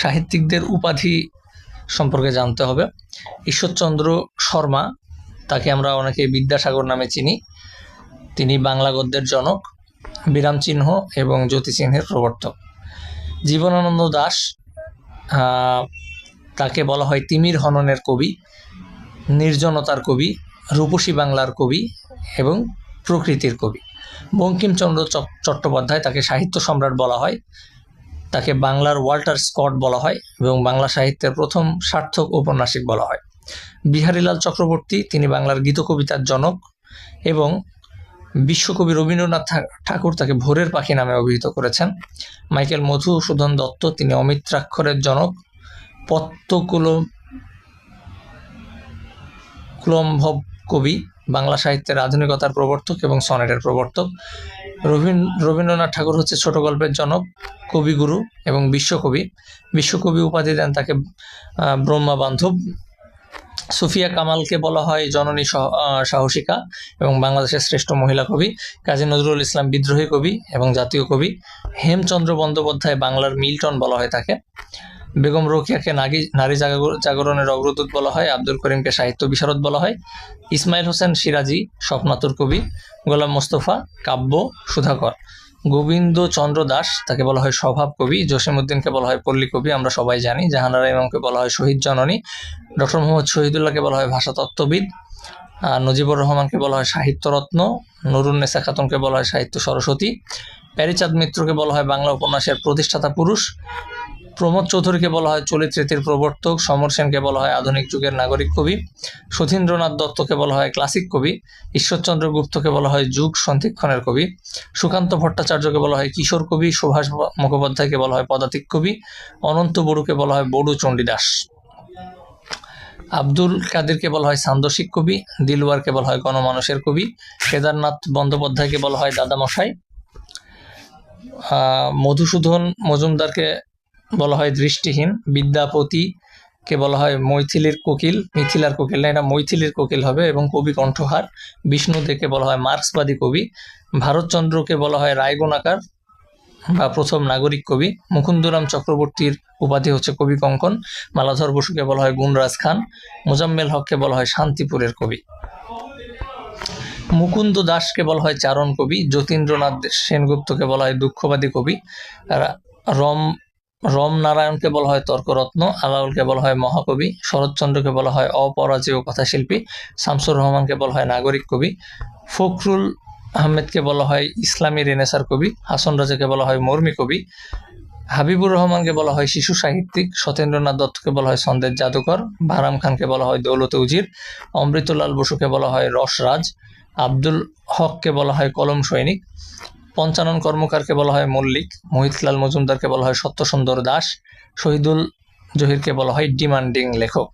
সাহিত্যিকদের উপাধি সম্পর্কে জানতে হবে। ঈশ্বরচন্দ্র শর্মা, তাকে আমরা অনেকে বিদ্যাসাগর নামে চিনি, তিনি বাংলা গদ্যের জনক, বিরাম চিহ্ন এবং জ্যোতিচিহ্নের প্রবর্তক। জীবনানন্দ দাশ, তাকে বলা হয় তিমির হননের কবি, নির্জনতার কবি, রূপসী বাংলার কবি এবং প্রকৃতির কবি। বঙ্কিমচন্দ্র চট্টোপাধ্যায়, তাকে সাহিত্য সম্রাট বলা হয়, তাকে বাংলার ওয়াল্টার স্কট বলা হয় এবং বাংলা সাহিত্যের প্রথম সার্থক ঔপন্যাসিক বলা হয়। বিহারীলাল চক্রবর্তী, তিনি বাংলার গীতকবিতার জনক এবং বিশ্বকবি রবীন্দ্রনাথ ঠাকুর তাকে ভোরের পাখি নামে অভিহিত করেছেন। মাইকেল মধুসূদন দত্ত, তিনি অমিত্রাক্ষরের জনক, পত্তকুলম্ভব কবি, বাংলা সাহিত্যের আধুনিকতার প্রবর্তক এবং সনেটের প্রবর্তক। রবীন্দ্রনাথ ঠাকুর হচ্ছে ছোট গল্পের জনক, কবিগুরু এবং বিশ্বকবি উপাধি দেন তাকে ব্রহ্মা বান্ধব। সুফিয়া কামালকে বলা হয় জননী সাহসিকা এবং বাংলাদেশের শ্রেষ্ঠ মহিলা কবি। কাজী নজরুল ইসলাম বিদ্রোহী কবি এবং জাতীয় কবি। হেমচন্দ্র বন্দ্যোপাধ্যায়, বাংলার মিল্টন বলা হয় তাকে। বেগম রোকেয়াকে নারী জাগরণের অগ্রদূত বলা হয়। আব্দুল করিমকে সাহিত্য বিশারদ বলা হয়। ইসমাইল হোসেন সিরাজি, স্বপ্নাতুর কবি। গোলাম মোস্তফা, কাব্য সুধাকর। গোবিন্দ চন্দ্র দাস, তাকে বলা হয় স্বভাব কবি। জসিমউদ্দিনকে বলা হয় পল্লী কবি, আমরা সবাই জানি। জাহানারা ইমামকে বলা হয় শহীদ জননী। ডক্টর মোহাম্মদ শহীদুল্লাহকে বলা হয় ভাষাতত্ত্ববিদ। নজিবুর রহমানকে বলা হয় সাহিত্যরত্ন। নুরুন্নেসা খাতুনকে বলা হয় সাহিত্য সরস্বতী। প্যারীচাঁদ মিত্রকে বলা হয় বাংলা উপন্যাসের প্রতিষ্ঠাতা পুরুষ। প্রমোদ চৌধুরীকে বলা হয় চলিত রীতির প্রবর্তক। সমর সেনকে বলা হয় আধুনিক যুগের নাগরিক কবি। সতীন্দ্রনাথ দত্তকে বলা হয় ক্লাসিক কবি। ঈশ্বরচন্দ্র গুপ্তকে বলা হয় যুগ সন্ধিক্ষণের কবি। সুকান্ত ভট্টাচার্যকে বলা হয় কিশোর কবি। সুভাষ মুখোপাধ্যায়কে বলা হয় পদাতিক কবি। অনন্ত বড়ুকে বলা হয় বড়ু চণ্ডীদাস। আব্দুল কাদেরকে বলা হয় ছান্দসিক কবি। দিলওয়ারকে বলা হয় গণমানুষের কবি। কেদারনাথ বন্দ্যোপাধ্যায়কে বলা হয় দাদামশাই। মধুসূদন মজুমদারকে বলা হয় দৃষ্টিহীন। বিদ্যাপতিকে বলা হয় মিথিলার কোকিল না, এটা মৈথিলীর কোকিল হবে, এবং কবি কণ্ঠহার। বিষ্ণুদেকে বলা হয় মার্ক্সবাদী কবি। ভারতচন্দ্রকে বলা হয় রায়গুণাকার বা প্রথম নাগরিক কবি। মুকুন্দরাম চক্রবর্তীর উপাধি হচ্ছে কবি কঙ্কন। মালাধর বসুকে বলা হয় গুণরাজ খান। মোজাম্মেল হককে বলা হয় শান্তিপুরের কবি। মুকুন্দ দাসকে বলা হয় চারণ কবি। যতীন্দ্রনাথ সেনগুপ্তকে বলা হয় দুঃখবাদী কবি। রম নারায়ণকে বলা হয় তর্করত্ন। আলাউলকে বলা হয় মহাকবি। শরৎচন্দ্রকে বলা হয় অপরাজেয় কথাশিল্পী। শামসুর রহমানকে বলা হয় নাগরিক কবি। ফখরুল আহমেদকে বলা হয় ইসলামী রেনেসার কবি। হাসন রাজাকে বলা হয় মর্মী কবি। হাবিবুর রহমানকে বলা হয় শিশু সাহিত্যিক। সত্যেন্দ্রনাথ দত্তকে বলা হয় ছন্দের জাদুকর। বাহরাম খানকে বলা হয় দৌলতে উজির। অমৃতলাল বসুকে বলা হয় রসরাজ। আব্দুল হককে বলা হয় কলম সৈনিক। পঞ্চানন কর্মকারকে বলা হয় মল্লিক। মোহিতলাল মজুমদারকে বলা হয় সত্যসুন্দর দাস। শহীদুল জহিরকে বলা হয় ডিমান্ডিং লেখক।